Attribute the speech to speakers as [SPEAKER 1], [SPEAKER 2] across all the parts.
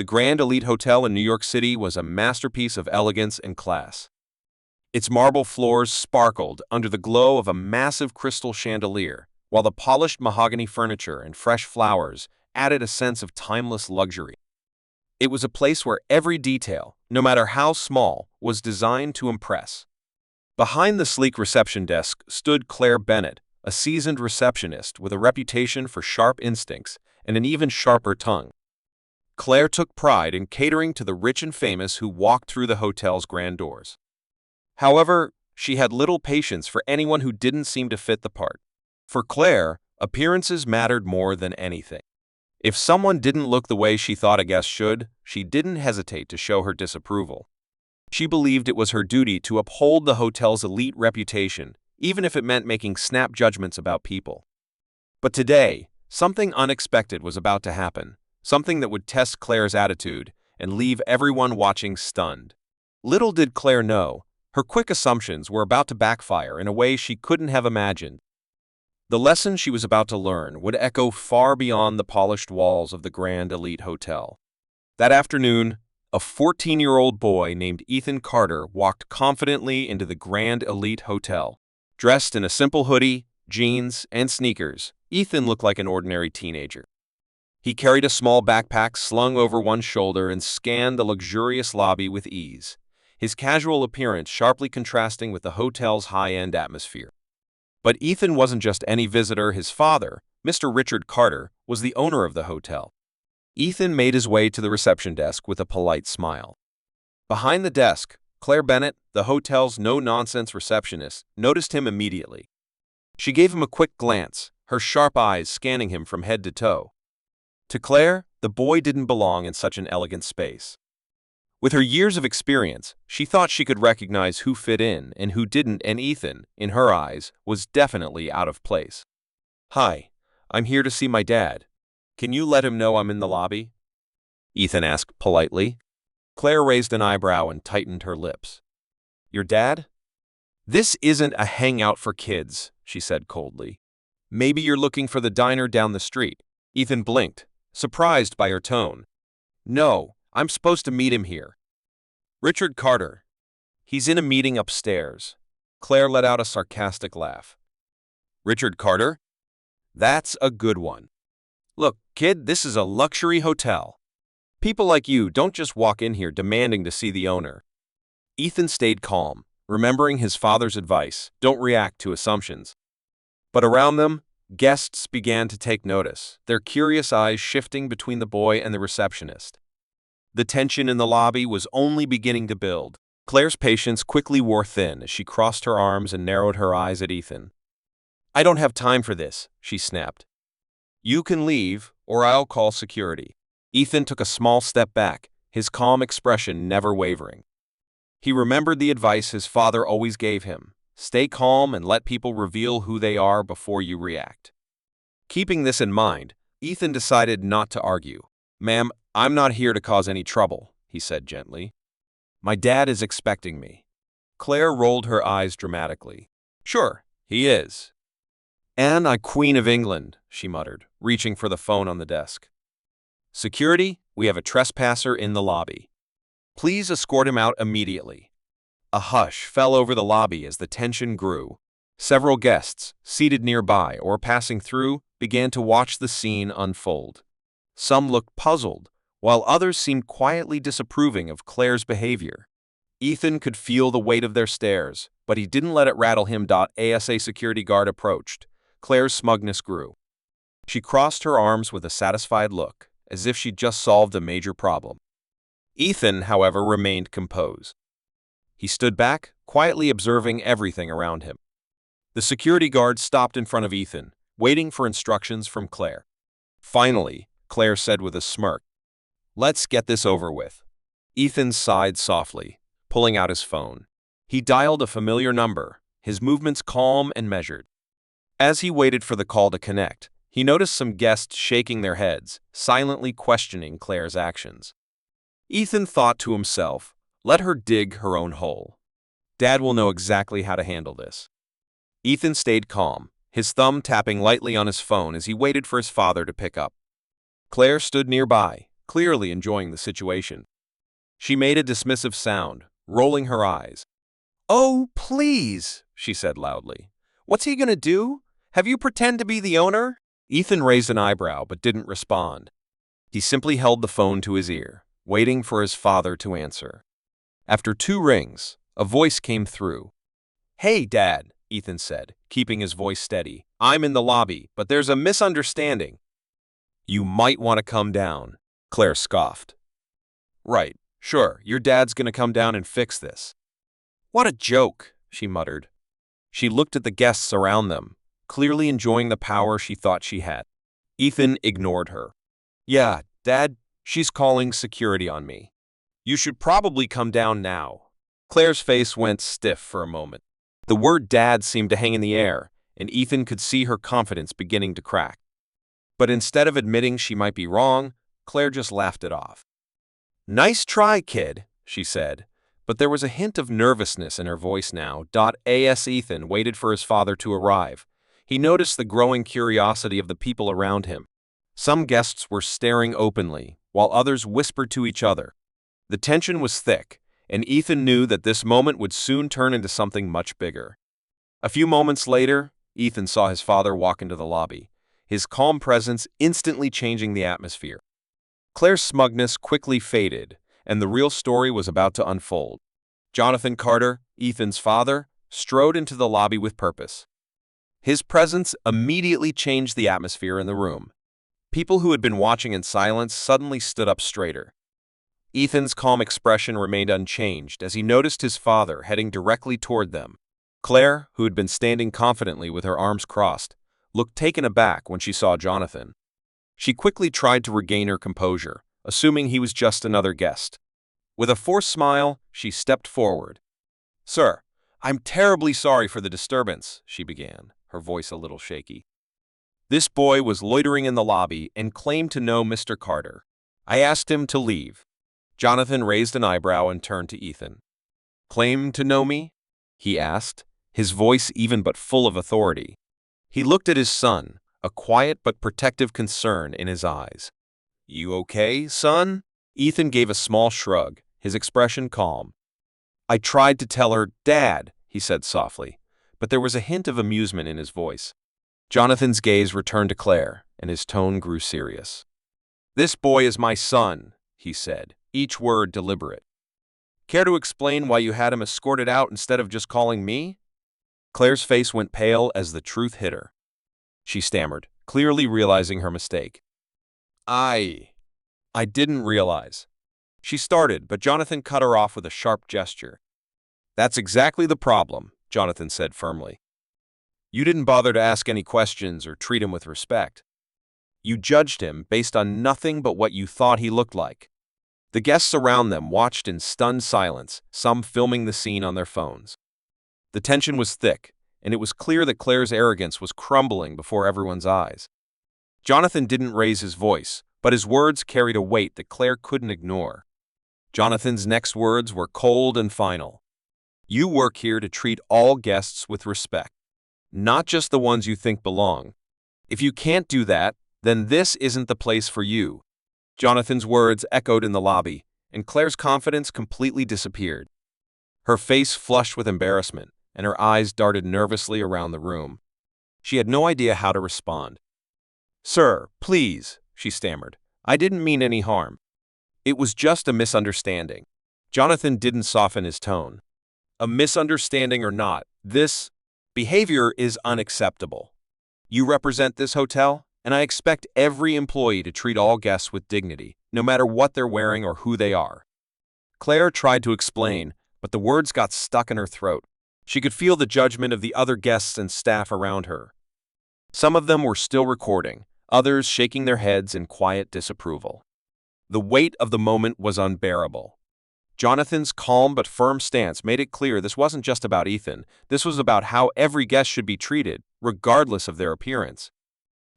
[SPEAKER 1] The Grand Elite Hotel in New York City was a masterpiece of elegance and class. Its marble floors sparkled under the glow of a massive crystal chandelier, while the polished mahogany furniture and fresh flowers added a sense of timeless luxury. It was a place where every detail, no matter how small, was designed to impress. Behind the sleek reception desk stood Claire Bennett, a seasoned receptionist with a reputation for sharp instincts and an even sharper tongue. Claire took pride in catering to the rich and famous who walked through the hotel's grand doors. However, she had little patience for anyone who didn't seem to fit the part. For Claire, appearances mattered more than anything. If someone didn't look the way she thought a guest should, she didn't hesitate to show her disapproval. She believed it was her duty to uphold the hotel's elite reputation, even if it meant making snap judgments about people. But today, something unexpected was about to happen, something that would test Claire's attitude and leave everyone watching stunned. Little did Claire know, her quick assumptions were about to backfire in a way she couldn't have imagined. The lesson she was about to learn would echo far beyond the polished walls of the Grand Elite Hotel. That afternoon, a 14-year-old boy named Ethan Carter walked confidently into the Grand Elite Hotel. Dressed in a simple hoodie, jeans, and sneakers, Ethan looked like an ordinary teenager. He carried a small backpack slung over one shoulder and scanned the luxurious lobby with ease, his casual appearance sharply contrasting with the hotel's high-end atmosphere. But Ethan wasn't just any visitor. His father, Mr. Richard Carter, was the owner of the hotel. Ethan made his way to the reception desk with a polite smile. Behind the desk, Claire Bennett, the hotel's no-nonsense receptionist, noticed him immediately. She gave him a quick glance, her sharp eyes scanning him from head to toe. To Claire, the boy didn't belong in such an elegant space. With her years of experience, she thought she could recognize who fit in and who didn't, and Ethan, in her eyes, was definitely out of place. "Hi, I'm here to see my dad. Can you let him know I'm in the lobby?" Ethan asked politely. Claire raised an eyebrow and tightened her lips. "Your dad? This isn't a hangout for kids," she said coldly. "Maybe you're looking for the diner down the street." Ethan blinked, surprised by her tone. "No, I'm supposed to meet him here." "Richard Carter. He's in a meeting upstairs." Claire let out a sarcastic laugh. "Richard Carter? That's a good one. Look, kid, this is a luxury hotel. People like you don't just walk in here demanding to see the owner." Ethan stayed calm, remembering his father's advice, don't react to assumptions. But around them, guests began to take notice, their curious eyes shifting between the boy and the receptionist. The tension in the lobby was only beginning to build. Claire's patience quickly wore thin as she crossed her arms and narrowed her eyes at Ethan. "I don't have time for this," she snapped. "You can leave, or I'll call security." Ethan took a small step back, his calm expression never wavering. He remembered the advice his father always gave him: stay calm and let people reveal who they are before you react. Keeping this in mind, Ethan decided not to argue. "Ma'am, I'm not here to cause any trouble," he said gently. "My dad is expecting me." Claire rolled her eyes dramatically. "Sure, he is. Anne, Queen of England," she muttered, reaching for the phone on the desk. "Security, we have a trespasser in the lobby. Please escort him out immediately." A hush fell over the lobby as the tension grew. Several guests, seated nearby or passing through, began to watch the scene unfold. Some looked puzzled, while others seemed quietly disapproving of Claire's behavior. Ethan could feel the weight of their stares, but he didn't let it rattle him. As a security guard approached, Claire's smugness grew. She crossed her arms with a satisfied look, as if she'd just solved a major problem. Ethan, however, remained composed. He stood back, quietly observing everything around him. The security guard stopped in front of Ethan, waiting for instructions from Claire. Finally, Claire said with a smirk, "Let's get this over with." Ethan sighed softly, pulling out his phone. He dialed a familiar number, his movements calm and measured. As he waited for the call to connect, he noticed some guests shaking their heads, silently questioning Claire's actions. Ethan thought to himself, let her dig her own hole. Dad will know exactly how to handle this. Ethan stayed calm, his thumb tapping lightly on his phone as he waited for his father to pick up. Claire stood nearby, clearly enjoying the situation. She made a dismissive sound, rolling her eyes. "Oh, please," she said loudly. "What's he gonna do? Have you pretend to be the owner?" Ethan raised an eyebrow but didn't respond. He simply held the phone to his ear, waiting for his father to answer. After 2 rings, a voice came through. "Hey, Dad," Ethan said, keeping his voice steady. "I'm in the lobby, but there's a misunderstanding." "You might want to come down," Claire scoffed. "Right, sure, your dad's gonna come down and fix this." "What a joke," she muttered. She looked at the guests around them, clearly enjoying the power she thought she had. Ethan ignored her. "Yeah, Dad, she's calling security on me. You should probably come down now." Claire's face went stiff for a moment. The word Dad seemed to hang in the air, and Ethan could see her confidence beginning to crack. But instead of admitting she might be wrong, Claire just laughed it off. "Nice try, kid," she said, but there was a hint of nervousness in her voice now. As Ethan waited for his father to arrive, he noticed the growing curiosity of the people around him. Some guests were staring openly, while others whispered to each other. The tension was thick, and Ethan knew that this moment would soon turn into something much bigger. A few moments later, Ethan saw his father walk into the lobby, his calm presence instantly changing the atmosphere. Claire's smugness quickly faded, and the real story was about to unfold. Jonathan Carter, Ethan's father, strode into the lobby with purpose. His presence immediately changed the atmosphere in the room. People who had been watching in silence suddenly stood up straighter. Ethan's calm expression remained unchanged as he noticed his father heading directly toward them. Claire, who had been standing confidently with her arms crossed, looked taken aback when she saw Jonathan. She quickly tried to regain her composure, assuming he was just another guest. With a forced smile, she stepped forward. "Sir, I'm terribly sorry for the disturbance," she began, her voice a little shaky. "This boy was loitering in the lobby and claimed to know Mr. Carter. I asked him to leave." Jonathan raised an eyebrow and turned to Ethan. "Claimed to know me?" he asked, his voice even but full of authority. He looked at his son, a quiet but protective concern in his eyes. "You okay, son?" Ethan gave a small shrug, his expression calm. "I tried to tell her, Dad," he said softly, but there was a hint of amusement in his voice. Jonathan's gaze returned to Claire, and his tone grew serious. "This boy is my son," he said, each word deliberate. "Care to explain why you had him escorted out instead of just calling me?" Claire's face went pale as the truth hit her. She stammered, clearly realizing her mistake. I didn't realize." She started, but Jonathan cut her off with a sharp gesture. "That's exactly the problem," Jonathan said firmly. "You didn't bother to ask any questions or treat him with respect. You judged him based on nothing but what you thought he looked like." The guests around them watched in stunned silence, some filming the scene on their phones. The tension was thick, and it was clear that Claire's arrogance was crumbling before everyone's eyes. Jonathan didn't raise his voice, but his words carried a weight that Claire couldn't ignore. Jonathan's next words were cold and final. "You work here to treat all guests with respect, not just the ones you think belong. If you can't do that, then this isn't the place for you." Jonathan's words echoed in the lobby, and Claire's confidence completely disappeared. Her face flushed with embarrassment, and her eyes darted nervously around the room. She had no idea how to respond. "Sir, please," she stammered. "I didn't mean any harm. It was just a misunderstanding." Jonathan didn't soften his tone. "A misunderstanding or not, this behavior is unacceptable. You represent this hotel, and I expect every employee to treat all guests with dignity, no matter what they're wearing or who they are." Claire tried to explain, but the words got stuck in her throat. She could feel the judgment of the other guests and staff around her. Some of them were still recording, others shaking their heads in quiet disapproval. The weight of the moment was unbearable. Jonathan's calm but firm stance made it clear this wasn't just about Ethan, this was about how every guest should be treated, regardless of their appearance.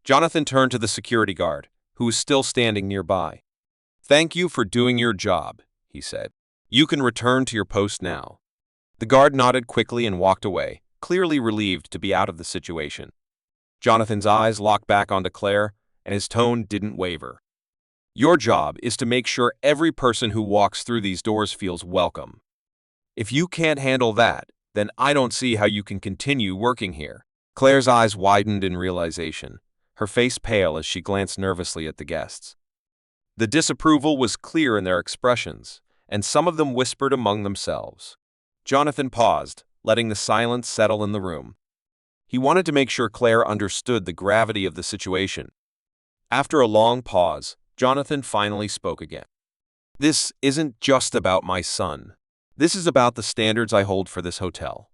[SPEAKER 1] Jonathan turned to the security guard, who was still standing nearby. "Thank you for doing your job," he said. "You can return to your post now." The guard nodded quickly and walked away, clearly relieved to be out of the situation. Jonathan's eyes locked back onto Claire, and his tone didn't waver. Your job is to make sure every person who walks through these doors feels welcome. If you can't handle that, then I don't see how you can continue working here." Claire's eyes widened in realization, her face pale as she glanced nervously at the guests. The disapproval was clear in their expressions, and some of them whispered among themselves. Jonathan paused, letting the silence settle in the room. He wanted to make sure Claire understood the gravity of the situation. After a long pause, Jonathan finally spoke again. "This isn't just about my son. This is about the standards I hold for this hotel.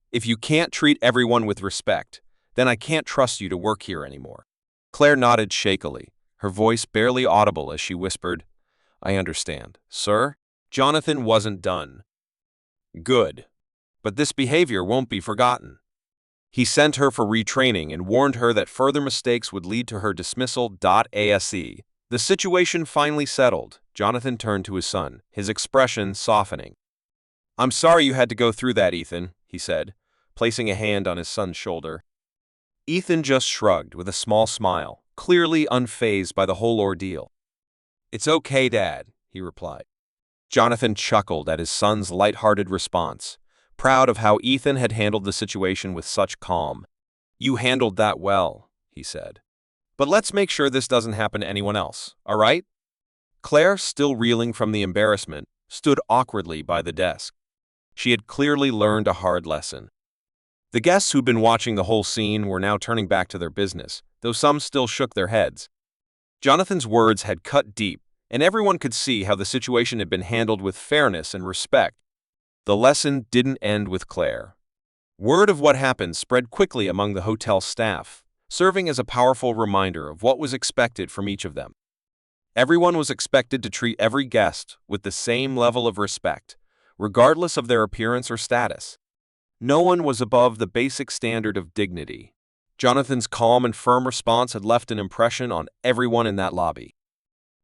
[SPEAKER 1] If you can't treat everyone with respect, then I can't trust you to work here anymore." Claire nodded shakily, her voice barely audible as she whispered, "I understand, sir." Jonathan wasn't done. "Good. But this behavior won't be forgotten." He sent her for retraining and warned her that further mistakes would lead to her dismissal. ASE. The situation finally settled. Jonathan turned to his son, his expression softening. "I'm sorry you had to go through that, Ethan," he said, placing a hand on his son's shoulder. Ethan just shrugged with a small smile, clearly unfazed by the whole ordeal. "It's okay, Dad," he replied. Jonathan chuckled at his son's light-hearted response, proud of how Ethan had handled the situation with such calm. "You handled that well," he said. "But let's make sure this doesn't happen to anyone else, all right?" Claire, still reeling from the embarrassment, stood awkwardly by the desk. She had clearly learned a hard lesson. The guests who'd been watching the whole scene were now turning back to their business, though some still shook their heads. Jonathan's words had cut deep, and everyone could see how the situation had been handled with fairness and respect. The lesson didn't end with Claire. Word of what happened spread quickly among the hotel staff, serving as a powerful reminder of what was expected from each of them. Everyone was expected to treat every guest with the same level of respect, regardless of their appearance or status. No one was above the basic standard of dignity. Jonathan's calm and firm response had left an impression on everyone in that lobby.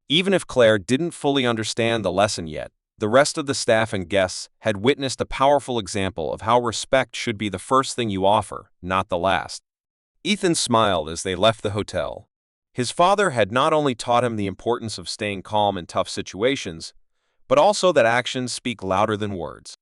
[SPEAKER 1] Even if Claire didn't fully understand the lesson yet, the rest of the staff and guests had witnessed a powerful example of how respect should be the first thing you offer, not the last. Ethan smiled as they left the hotel. His father had not only taught him the importance of staying calm in tough situations, but also that actions speak louder than words.